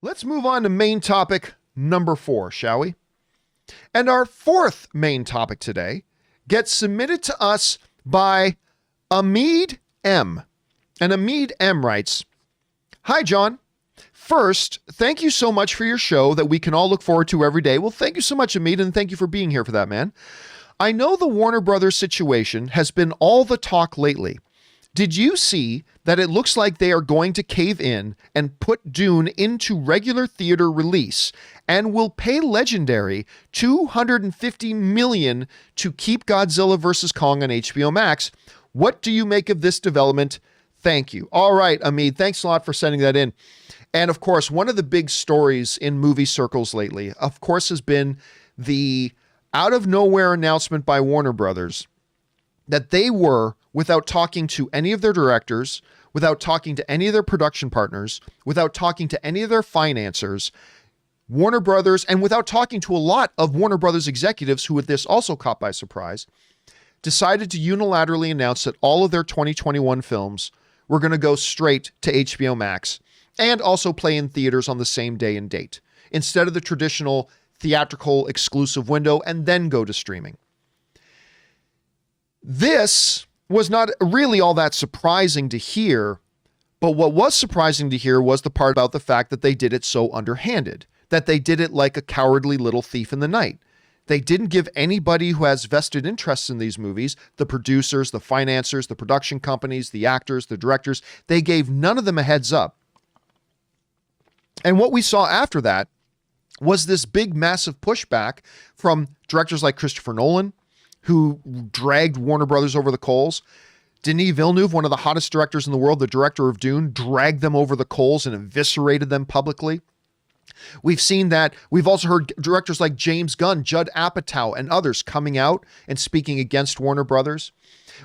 Let's move on to main topic number 4, shall we? And our fourth main topic today gets submitted to us by Ahmeed M. And Ahmeed M writes, "Hi, John. First, thank you so much for your show that we can all look forward to every day." Well, thank you so much, Ahmeed, and thank you for being here for that, man. "I know the Warner Brothers situation has been all the talk lately. Did you see that it looks like they are going to cave in and put Dune into regular theater release and will pay Legendary $250 million to keep Godzilla vs. Kong on HBO Max? What do you make of this development? Thank you." All right, Ahmeed, thanks a lot for sending that in. And of course, one of the big stories in movie circles lately, of course, has been the out of nowhere announcement by Warner Brothers that they were, without talking to any of their directors, without talking to any of their production partners, without talking to any of their financiers, Warner Brothers, and without talking to a lot of Warner Brothers executives who, with this also caught by surprise, decided to unilaterally announce that all of their 2021 films were going to go straight to HBO Max and also play in theaters on the same day and date, instead of the traditional theatrical exclusive window and then go to streaming. This was not really all that surprising to hear, but what was surprising to hear was the part about the fact that they did it so underhanded, that they did it like a cowardly little thief in the night. They didn't give anybody who has vested interests in these movies, the producers, the financiers, the production companies, the actors, the directors, they gave none of them a heads up. And what we saw after that was this big, massive pushback from directors like Christopher Nolan, who dragged Warner Brothers over the coals. Denis Villeneuve, one of the hottest directors in the world, the director of Dune, dragged them over the coals and eviscerated them publicly. We've seen that. We've also heard directors like James Gunn, Judd Apatow, and others coming out and speaking against Warner Brothers.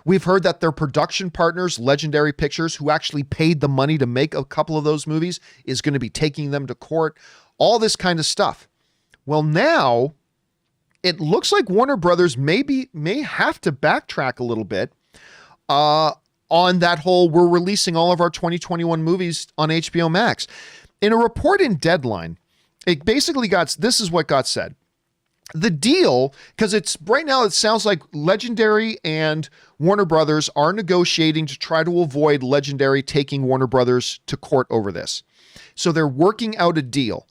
We've heard that their production partners, Legendary Pictures, who actually paid the money to make a couple of those movies, is going to be taking them to court. All this kind of stuff. Well, now it looks like Warner Brothers may have to backtrack a little bit on that whole, we're releasing all of our 2021 movies on HBO Max. In a report in Deadline, it basically this is what got said. The deal, because it's right now, it sounds like Legendary and Warner Brothers are negotiating to try to avoid Legendary taking Warner Brothers to court over this. So they're working out a deal.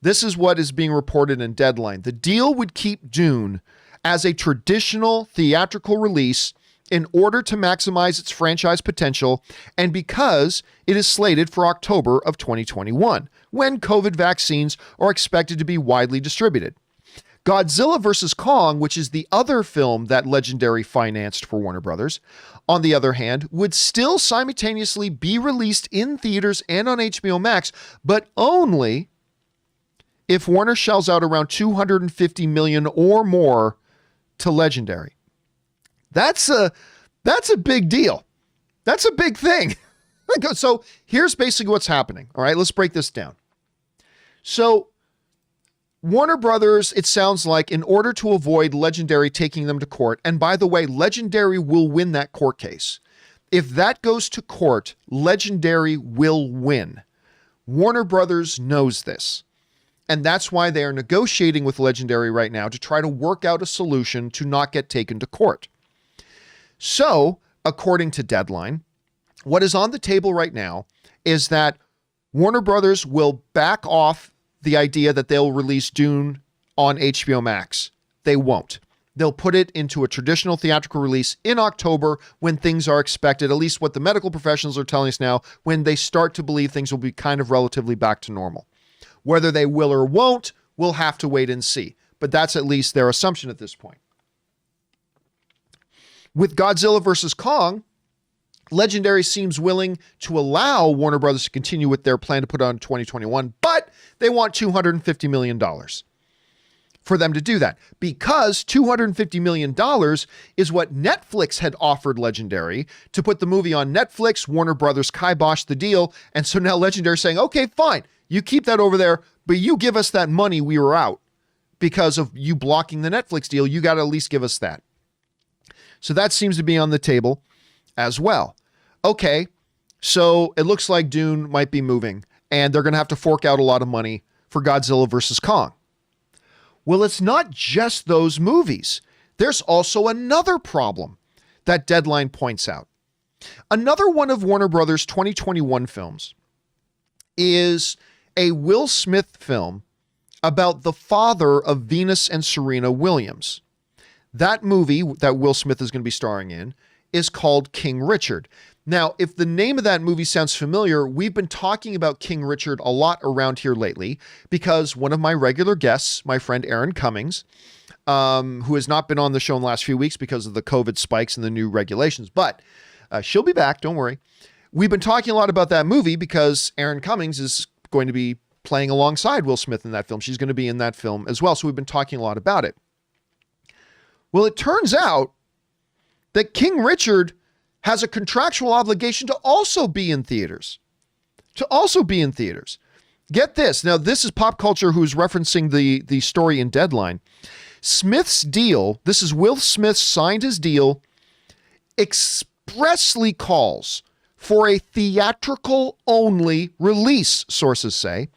This is what is being reported in Deadline. The deal would keep Dune as a traditional theatrical release in order to maximize its franchise potential, and because it is slated for October of 2021, when COVID vaccines are expected to be widely distributed. Godzilla vs. Kong, which is the other film that Legendary financed for Warner Brothers, on the other hand, would still simultaneously be released in theaters and on HBO Max, but only if Warner shells out around $250 million or more to Legendary. That's a big deal. That's a big thing. So here's basically what's happening. All right, let's break this down. So Warner Brothers, it sounds like, in order to avoid Legendary taking them to court, and by the way, Legendary will win that court case. If that goes to court, Legendary will win. Warner Brothers knows this. And that's why they are negotiating with Legendary right now to try to work out a solution to not get taken to court. So, according to Deadline, what is on the table right now is that Warner Brothers will back off the idea that they'll release Dune on HBO Max. They won't. They'll put it into a traditional theatrical release in October when things are expected, at least what the medical professionals are telling us now, when they start to believe things will be kind of relatively back to normal. Whether they will or won't, we'll have to wait and see. But that's at least their assumption at this point. With Godzilla vs. Kong, Legendary seems willing to allow Warner Brothers to continue with their plan to put on 2021, but they want $250 million for them to do that, because $250 million is what Netflix had offered Legendary to put the movie on Netflix. Warner Brothers kiboshed the deal, and so now Legendary is saying, okay, fine, you keep that over there, but you give us that money we were out because of you blocking the Netflix deal. You got to at least give us that. So that seems to be on the table as well. Okay, so it looks like Dune might be moving. and they're going to have to fork out a lot of money for Godzilla vs. Kong. Well, it's not just those movies. There's also another problem that Deadline points out. Another one of Warner Brothers' 2021 films is a Will Smith film about the father of Venus and Serena Williams. That movie that Will Smith is going to be starring in is called King Richard. Now, if the name of that movie sounds familiar, we've been talking about King Richard a lot around here lately because one of my regular guests, my friend Erin Cummings, who has not been on the show in the last few weeks because of the COVID spikes and the new regulations, but she'll be back, don't worry. We've been talking a lot about that movie because Erin Cummings is going to be playing alongside Will Smith in that film. She's going to be in that film as well, so we've been talking a lot about it. Well, it turns out that King Richard has a contractual obligation to also be in theaters. Get this. Now, this is Pop Culture who's referencing the story in Deadline. Smith's deal, this is Will Smith signed his deal, expressly calls for a theatrical-only release, sources say.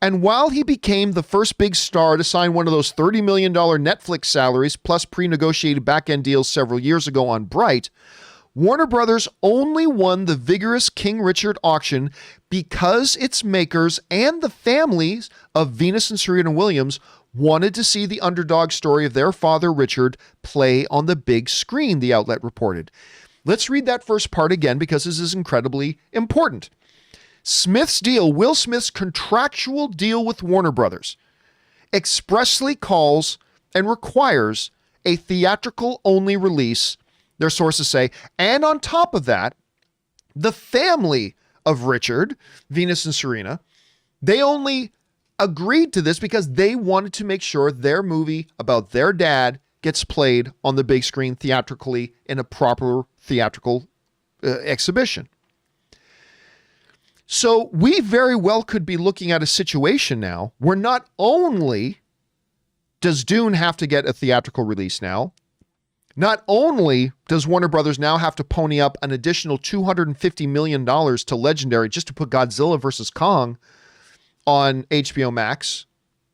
And while he became the first big star to sign one of those $30 million Netflix salaries plus pre-negotiated back-end deals several years ago on Bright, Warner Brothers only won the vigorous King Richard auction because its makers and the families of Venus and Serena Williams wanted to see the underdog story of their father, Richard, play on the big screen, the outlet reported. Let's read that first part again because this is incredibly important. Smith's deal, Will Smith's contractual deal with Warner Brothers, expressly calls and requires a theatrical-only release, their sources say, and on top of that, the family of Richard, Venus and Serena, they only agreed to this because they wanted to make sure their movie about their dad gets played on the big screen theatrically in a proper theatrical exhibition. So we very well could be looking at a situation now where not only does Dune have to get a theatrical release now, not only does Warner Brothers now have to pony up an additional $250 million to Legendary just to put Godzilla vs. Kong on HBO Max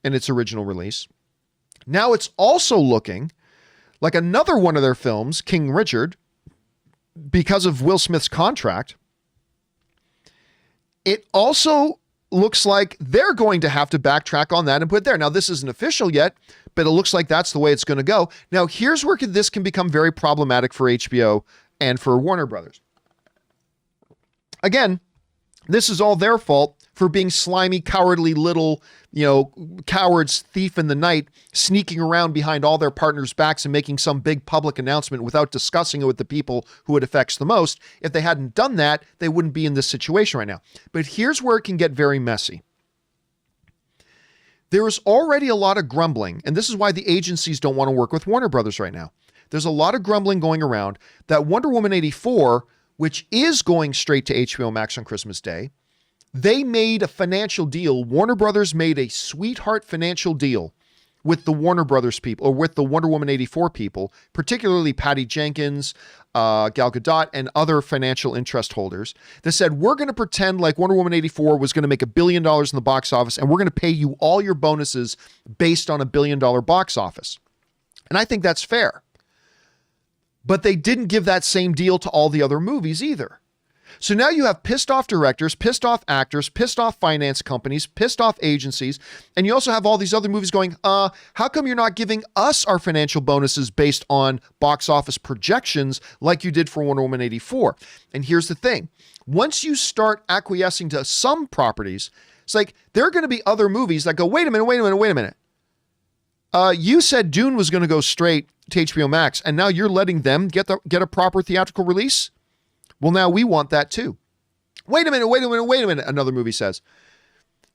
in its original release. Now it's also looking like another one of their films, King Richard, because of Will Smith's contract, it also looks like they're going to have to backtrack on that and put it there. Now, this isn't official yet, but it looks like that's the way it's going to go. Now, here's where this can become very problematic for HBO and for Warner Brothers. Again, this is all their fault for being slimy, cowardly little, cowards, thief in the night, sneaking around behind all their partners' backs and making some big public announcement without discussing it with the people who it affects the most. If they hadn't done that, they wouldn't be in this situation right now. But here's where it can get very messy. There is already a lot of grumbling, and this is why the agencies don't want to work with Warner Brothers right now. There's a lot of grumbling going around that Wonder Woman 84, which is going straight to HBO Max on Christmas Day, they made a financial deal. Warner Brothers made a sweetheart financial deal with the Warner Brothers people, or with the Wonder Woman 84 people, particularly Patty Jenkins, Gal Gadot, and other financial interest holders that said, we're going to pretend like Wonder Woman 84 was going to make $1 billion in the box office, and we're going to pay you all your bonuses based on $1 billion box office. And I think that's fair. But they didn't give that same deal to all the other movies either. So now you have pissed off directors, pissed off actors, pissed off finance companies, pissed off agencies, and you also have all these other movies going, how come you're not giving us our financial bonuses based on box office projections like you did for Wonder Woman 84? And here's the thing. Once you start acquiescing to some properties, it's like there are going to be other movies that go, wait a minute. You said Dune was going to go straight to HBO Max, and now you're letting them get a proper theatrical release? Well, now we want that too. Wait a minute, another movie says.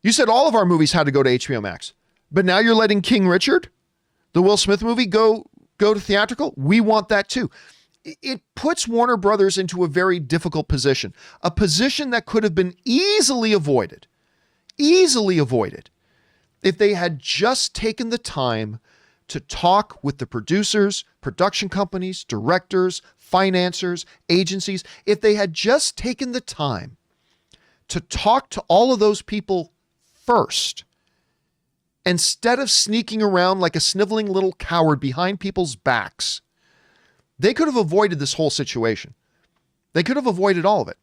You said all of our movies had to go to HBO Max, but now you're letting King Richard, the Will Smith movie, go to theatrical? We want that too. It puts Warner Brothers into a very difficult position, a position that could have been easily avoided if they had just taken the time to talk with the producers, production companies, directors, financiers, agencies, if they had just taken the time to talk to all of those people first, instead of sneaking around like a sniveling little coward behind people's backs, they could have avoided this whole situation. They could have avoided all of it.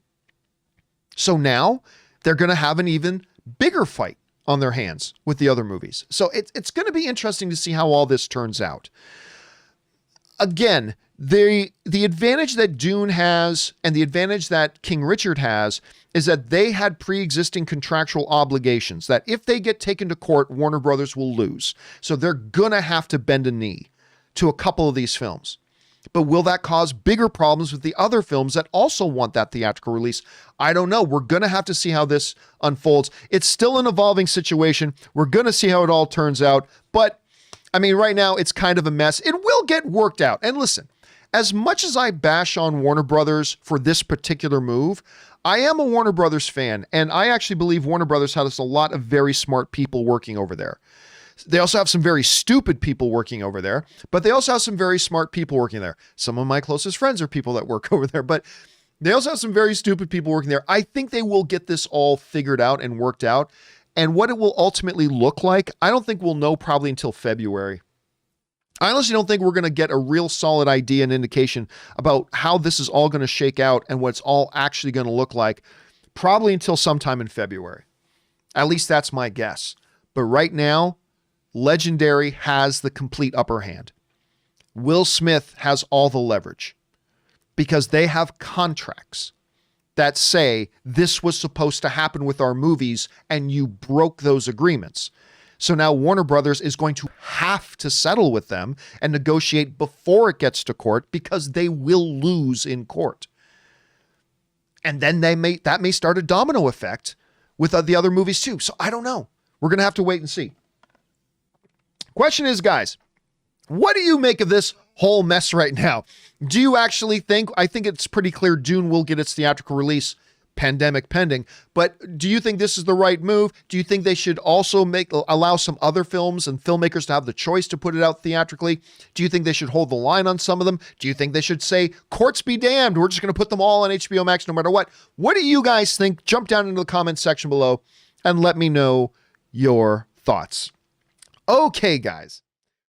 So now they're going to have an even bigger fight on their hands with the other movies. So it's going to be interesting to see how all this turns out. Again, the advantage that Dune has and the advantage that King Richard has is that they had pre-existing contractual obligations that if they get taken to court, Warner Brothers will lose. So they're going to have to bend a knee to a couple of these films. But will that cause bigger problems with the other films that also want that theatrical release? I don't know. We're going to have to see how this unfolds. It's still an evolving situation. We're going to see how it all turns out. But I mean, right now it's kind of a mess. It will get worked out. And listen, as much as I bash on Warner Brothers for this particular move, I am a Warner Brothers fan. And I actually believe Warner Brothers has a lot of very smart people working over there. They also have some very stupid people working over there, but they also have some very smart people working there. Some of my closest friends are people that work over there, but they also have some very stupid people working there. I think they will get this all figured out and worked out. And what it will ultimately look like, I don't think we'll know probably until February. I honestly don't think we're going to get a real solid idea and indication about how this is all going to shake out and what it's all actually going to look like probably until sometime in February. At least that's my guess. But right now, Legendary has the complete upper hand. Will Smith has all the leverage because they have contracts that say this was supposed to happen with our movies and you broke those agreements. So now Warner Brothers is going to have to settle with them and negotiate before it gets to court because they will lose in court. And then that may start a domino effect with the other movies too. So I don't know. We're going to have to wait and see. Question is, guys, what do you make of this whole mess right now? Do you actually think, I think it's pretty clear Dune will get its theatrical release, pandemic pending, but do you think this is the right move? Do you think they should also allow some other films and filmmakers to have the choice to put it out theatrically? Do you think they should hold the line on some of them? Do you think they should say, courts be damned, we're just going to put them all on HBO Max no matter what? What do you guys think? Jump down into the comments section below and let me know your thoughts. Okay, guys,